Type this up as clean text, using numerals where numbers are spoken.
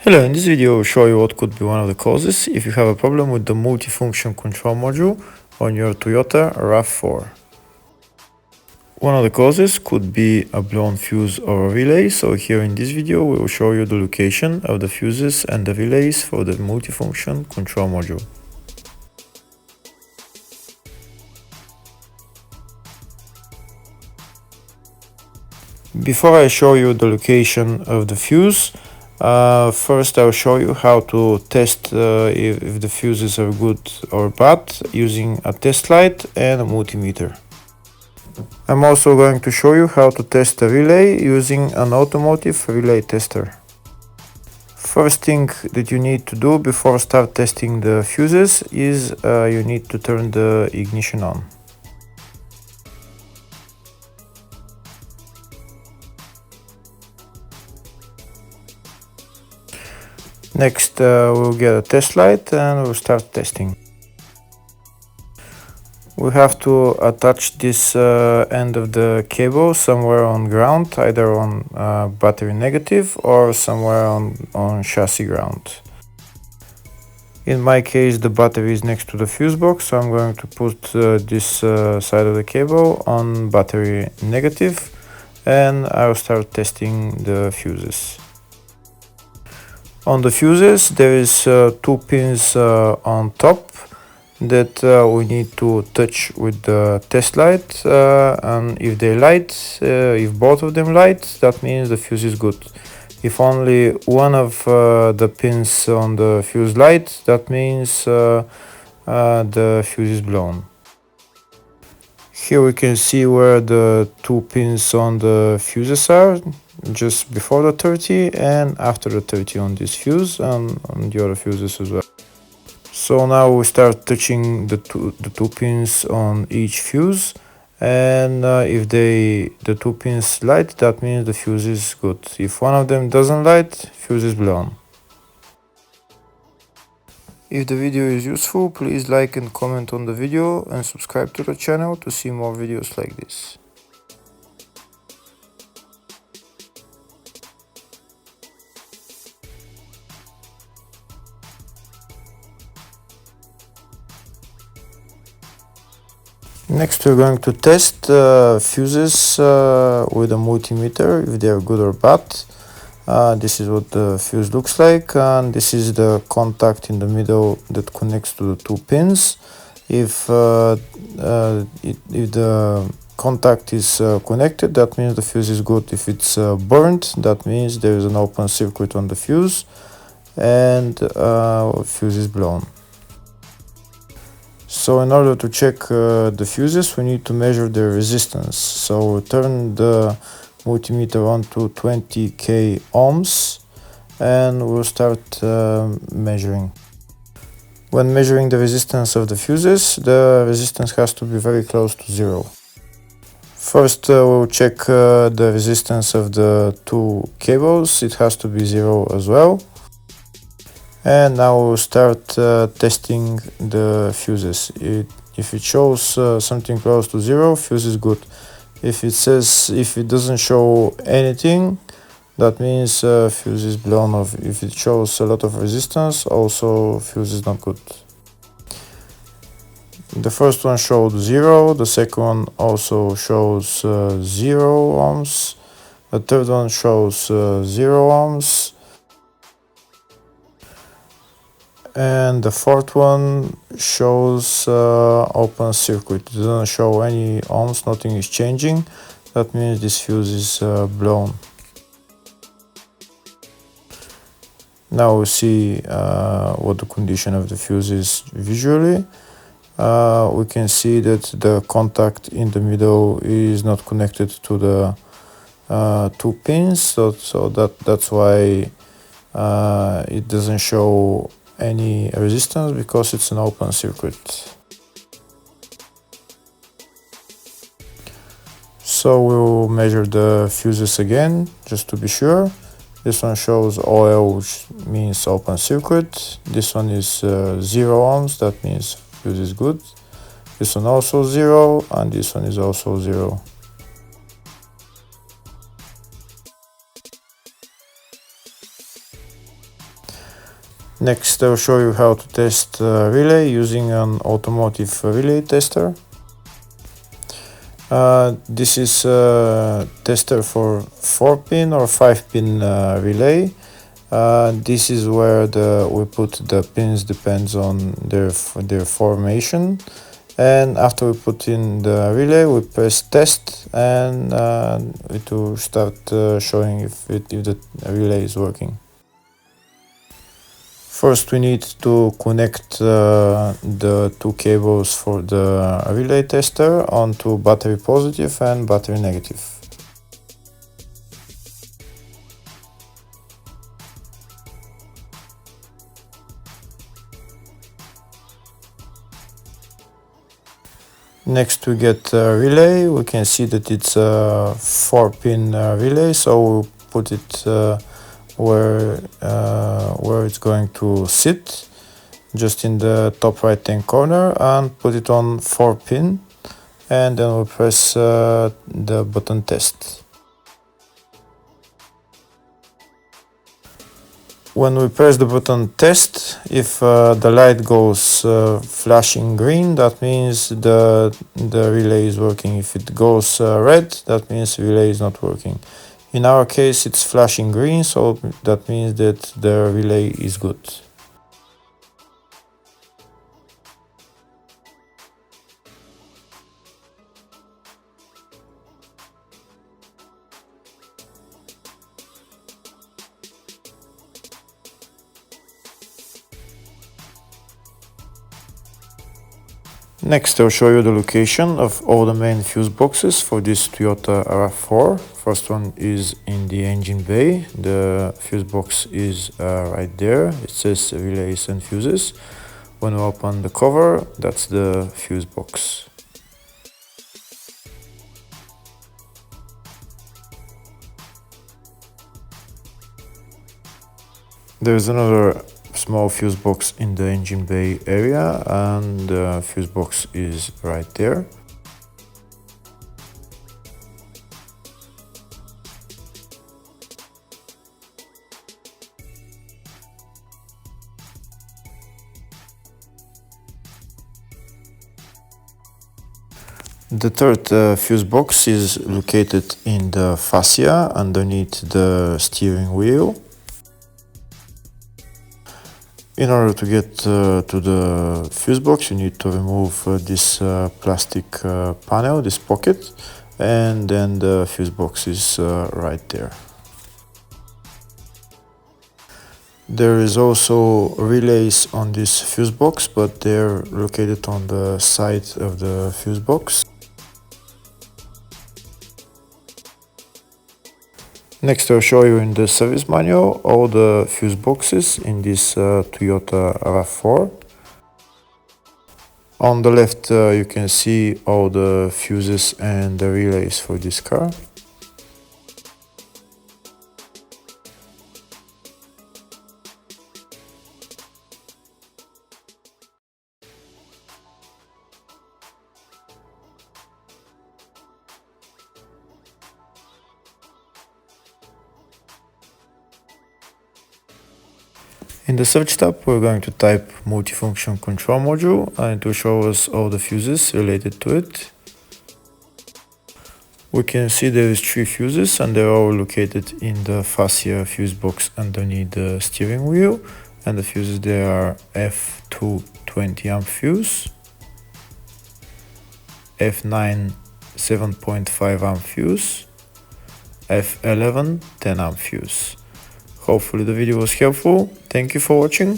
Hello, in this video I will show you what could be one of the causes if you have a problem with the multifunction control module on your Toyota RAV4. One of the causes could be a blown fuse or a relay, so here in this video we will show you the location of the fuses and the relays for the multifunction control module. Before I show you the location of the fuse, first I'll show you how to test if the fuses are good or bad using a test light and a multimeter. I'm also going to show you how to test a relay using an automotive relay tester. First thing that you need to do before start testing the fuses is you need to turn the ignition on. Next we'll get a test light and we'll start testing. We have to attach this end of the cable somewhere on ground, either on battery negative or somewhere on chassis ground. In my case the battery is next to the fuse box, so I'm going to put this side of the cable on battery negative and I'll start testing the fuses. On the fuses there is two pins on top that we need to touch with the test light, and if they light, if both of them light, that means the fuse is good. If only one of the pins on the fuse light, that means the fuse is blown. Here we can see where the two pins on the fuses are, just before the 30 and after the 30 on this fuse and on the other fuses as well. So now we start touching the two pins on each fuse, and if the two pins light, that means the fuse is good. If one of them doesn't light, fuse is blown. If the video is useful, please like and comment on the video and subscribe to the channel to see more videos like this. Next we're going to test fuses with a multimeter, if they are good or bad. This is what the fuse looks like, and this is the contact in the middle that connects to the two pins. If the contact is connected, that means the fuse is good. If it's burnt, that means there is an open circuit on the fuse and fuse is blown. So in order to check the fuses, we need to measure their resistance. So we'll turn the multimeter on to 20k ohms and we'll start measuring. When measuring the resistance of the fuses, the resistance has to be very close to zero. First we'll check the resistance of the two cables. It has to be zero as well. And now we'll start testing the fuses. If it shows something close to zero, fuse is good. If it doesn't show anything, that means fuse is blown off. If it shows a lot of resistance, also fuse is not good. The first one showed zero, the second one also shows 0 ohms, the third one shows 0 ohms, and the fourth one shows open circuit. It doesn't show any ohms, nothing is changing. That means this fuse is blown. Now we see what the condition of the fuse is visually. We can see that the contact in the middle is not connected to the two pins, so that's why it doesn't show any resistance, because it's an open circuit. So we'll measure the fuses again just to be sure. This one shows OL, which means open circuit. This one is 0 ohms, that means fuse is good. This one also 0, and this one is also 0. Next, I'll show you how to test relay using an automotive relay tester. This is a tester for 4-pin or 5-pin relay. This is where we put the pins, depends on their formation. And after we put in the relay, we press test, and it will start showing if the relay is working. First, we need to connect the two cables for the relay tester onto battery positive and battery negative. Next, we get a relay. We can see that it's a 4-pin relay, so we'll put it where it's going to sit, just in the top right hand corner, and put it on 4-pin, and then we'll press the button test. When we press the button test, if the light goes flashing green, that means the relay is working. If it goes red, that means the relay is not working. In our case, it's flashing green, so that means that the relay is good. Next, I'll show you the location of all the main fuse boxes for this Toyota RAV4. First one is in the engine bay. The fuse box is right there. It says relays and fuses. When we open the cover, that's the fuse box. There's another small fuse box in the engine bay area, and the fuse box is right there. The third fuse box is located in the fascia underneath the steering wheel. In order to get to the fuse box, you need to remove this plastic panel, this pocket, and then the fuse box is right there. There is also relays on this fuse box, but they're located on the side of the fuse box. Next, I'll show you in the service manual all the fuse boxes in this Toyota RAV4. On the left, you can see all the fuses and the relays for this car. In the search tab, we're going to type multifunction control module, and it will show us all the fuses related to it. We can see there is 3 fuses, and they're all located in the fascia fuse box underneath the steering wheel. And the fuses there are F2 20 amp fuse, F9 7.5 amp fuse, F11 10 amp fuse. Hopefully the video was helpful. Thank you for watching.